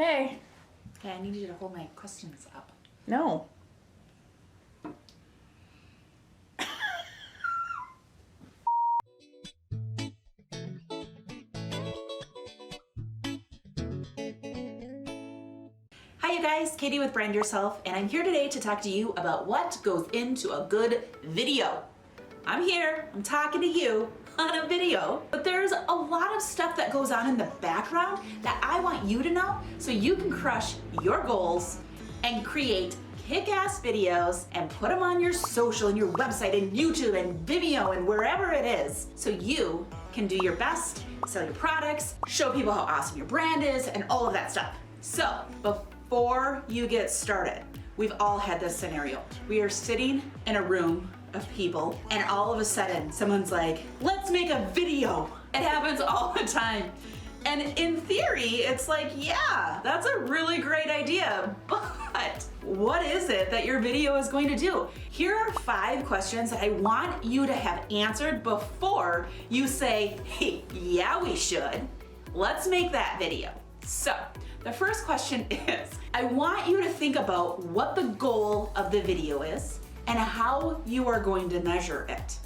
Okay. Okay, I need you to hold my questions up. No. Hi you guys, Katie with Brand Yourself, and I'm here today to talk to you about what goes into a good video. I'm here, I'm talking to you on a video, but there's a lot of stuff that goes on in the background that I want you to know so you can crush your goals and create kick-ass videos and put them on your social and your website and YouTube and Vimeo and wherever it is so you can do your best, sell your products, show people how awesome your brand is, and all of that stuff. So, before you get started, we've all had this scenario. We are sitting in a room of people and all of a sudden someone's like, let's make a video. It happens all the time. And in theory, it's like, yeah, that's a really great idea, but what is it that your video is going to do? Here are 5 questions that I want you to have answered before you say, hey, yeah, we should. Let's make that video. So, the first question is, I want you to think about what the goal of the video is and how you are going to measure it.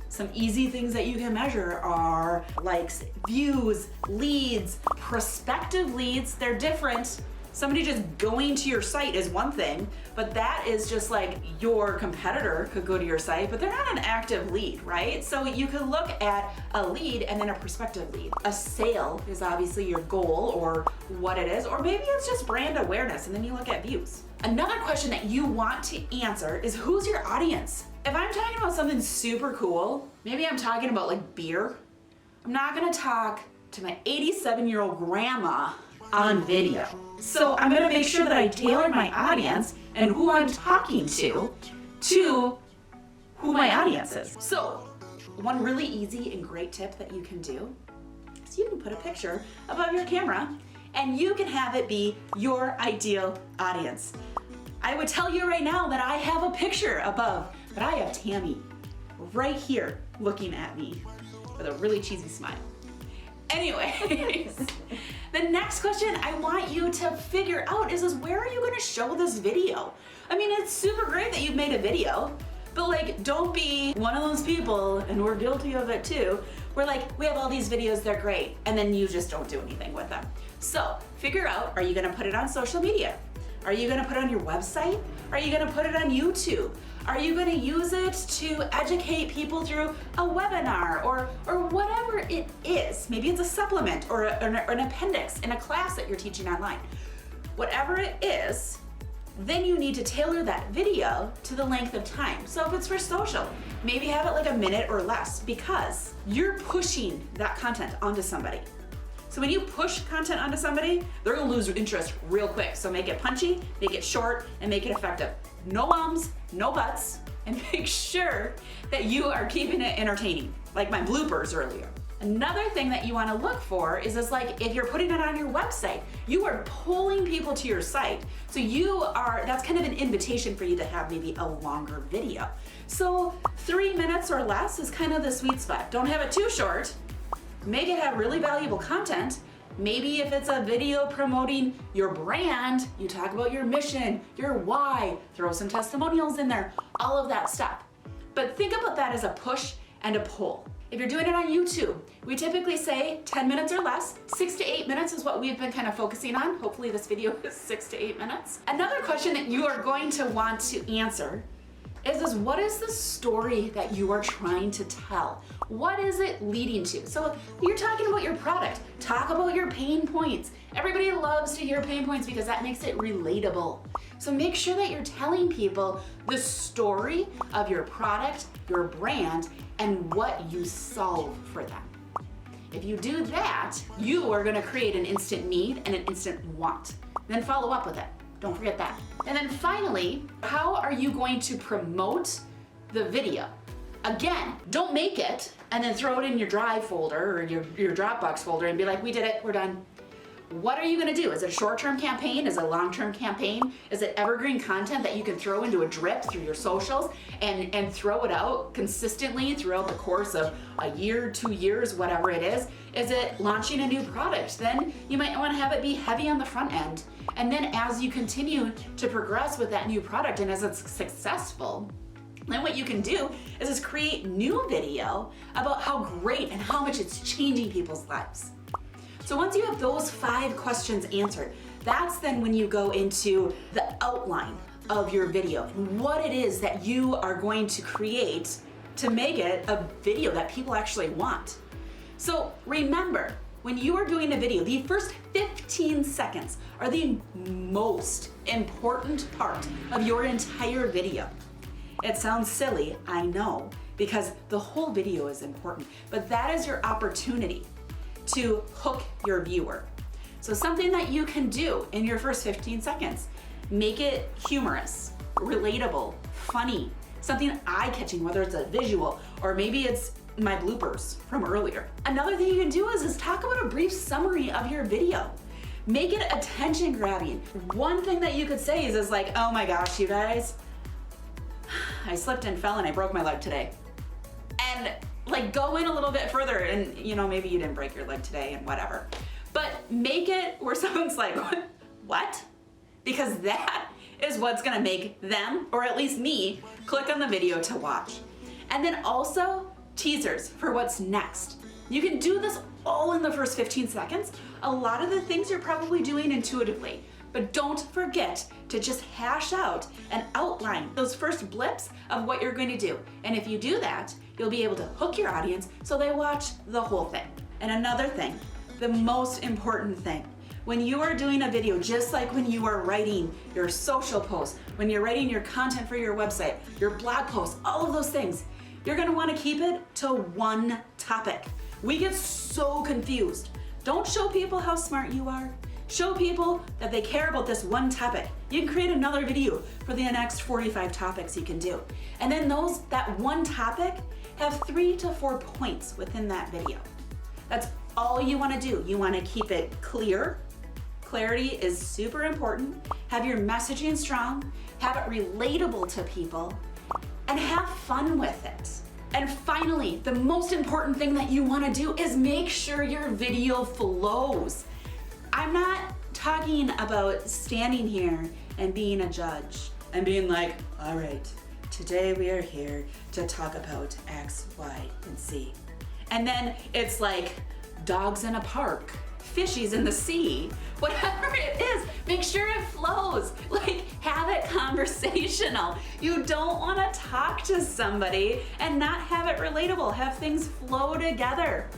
Some easy things that you can measure are likes, views, leads, prospective leads. They're different. Somebody just going to your site is one thing, but that is just like your competitor could go to your site, but they're not an active lead, right? So you could look at a lead and then a prospective lead. A sale is obviously your goal or what it is, or maybe it's just brand awareness and then you look at views. Another question that you want to answer is who's your audience? If I'm talking about something super cool, maybe I'm talking about like beer, I'm not gonna talk to my 87-year-old grandma on video. So I'm gonna make sure that I tailor my audience and who I'm talking to who my audience is. So one really easy and great tip that you can do is you can put a picture above your camera and you can have it be your ideal audience. I would tell you right now that I have a picture above, but I have Tammy right here looking at me with a really cheesy smile. Anyways, the next question I want you to figure out is where are you gonna show this video? I mean, it's super great that you've made a video, but like, don't be one of those people, and we're guilty of it too, where like, we have all these videos, they're great, and then you just don't do anything with them. So figure out, are you gonna put it on social media? Are you gonna put it on your website? Are you gonna put it on YouTube? Are you gonna use it to educate people through a webinar or whatever it is? Maybe it's a supplement or an appendix in a class that you're teaching online. Whatever it is, then you need to tailor that video to the length of time. So if it's for social, maybe have it like a minute or less because you're pushing that content onto somebody. So when you push content onto somebody, they're gonna lose interest real quick. So make it punchy, make it short, and make it effective. No ums, no buts, and make sure that you are keeping it entertaining, like my bloopers earlier. Another thing that you wanna look for is like if you're putting it on your website, you are pulling people to your site. So that's kind of an invitation for you to have maybe a longer video. So 3 minutes or less is kind of the sweet spot. Don't have it too short. Make it have really valuable content. Maybe if it's a video promoting your brand, you talk about your mission, your why, throw some testimonials in there, all of that stuff. But think about that as a push and a pull. If you're doing it on YouTube, we typically say 10 minutes or less. 6 to 8 minutes is what we've been kind of focusing on. Hopefully this video is 6 to 8 minutes. Another question that you are going to want to answer is what is the story that you are trying to tell? What is it leading to? So you're talking about your product, talk about your pain points. Everybody loves to hear pain points because that makes it relatable. So make sure that you're telling people the story of your product, your brand, and what you solve for them. If you do that, you are gonna create an instant need and an instant want. Then follow up with it. Don't forget that. And then finally, how are you going to promote the video? Again, don't make it and then throw it in your Drive folder or your Dropbox folder and be like, we did it, we're done. what are you gonna do? Is it a short-term campaign? Is it a long-term campaign? Is it evergreen content that you can throw into a drip through your socials and throw it out consistently throughout the course of a year, 2 years, whatever it is? Is it launching a new product? Then you might wanna have it be heavy on the front end. And then as you continue to progress with that new product and as it's successful, then what you can do is just create new video about how great and how much it's changing people's lives. So once you have those 5 questions answered, that's then when you go into the outline of your video and what it is that you are going to create to make it a video that people actually want. So remember, when you are doing a video, the first 15 seconds are the most important part of your entire video. It sounds silly, I know, because the whole video is important, but that is your opportunity to hook your viewer. So something that you can do in your first 15 seconds, make it humorous, relatable, funny, something eye-catching, whether it's a visual or maybe it's my bloopers from earlier. Another thing you can do is talk about a brief summary of your video. Make it attention grabbing. One thing that you could say is like, oh my gosh, you guys, I slipped and fell and I broke my leg today. And like go in a little bit further and maybe you didn't break your leg today and whatever. But make it where someone's like, what? Because that is what's gonna make them, or at least me, click on the video to watch. And then also teasers for what's next. You can do this all in the first 15 seconds. A lot of the things you're probably doing intuitively, but don't forget to just hash out and outline those first blips of what you're going to do. And if you do that, you'll be able to hook your audience so they watch the whole thing. And another thing, the most important thing, when you are doing a video, just like when you are writing your social posts, when you're writing your content for your website, your blog posts, all of those things, you're gonna wanna keep it to one topic. We get so confused. Don't show people how smart you are. Show people that they care about this one topic. You can create another video for the next 45 topics you can do. And then that one topic, have 3 to 4 points within that video. That's all you wanna do. You wanna keep it clear. Clarity is super important. Have your messaging strong, have it relatable to people, and have fun with it. And finally, the most important thing that you wanna do is make sure your video flows. I'm not talking about standing here and being a judge and being like, all right, today we are here to talk about X, Y, and Z. And then it's like dogs in a park, fishies in the sea, whatever it is, make sure it flows. Like, have it conversational. You don't want to talk to somebody and not have it relatable. Have things flow together.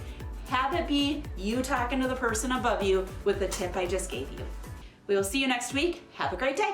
Have it be you talking to the person above you with the tip I just gave you. We will see you next week. Have a great day.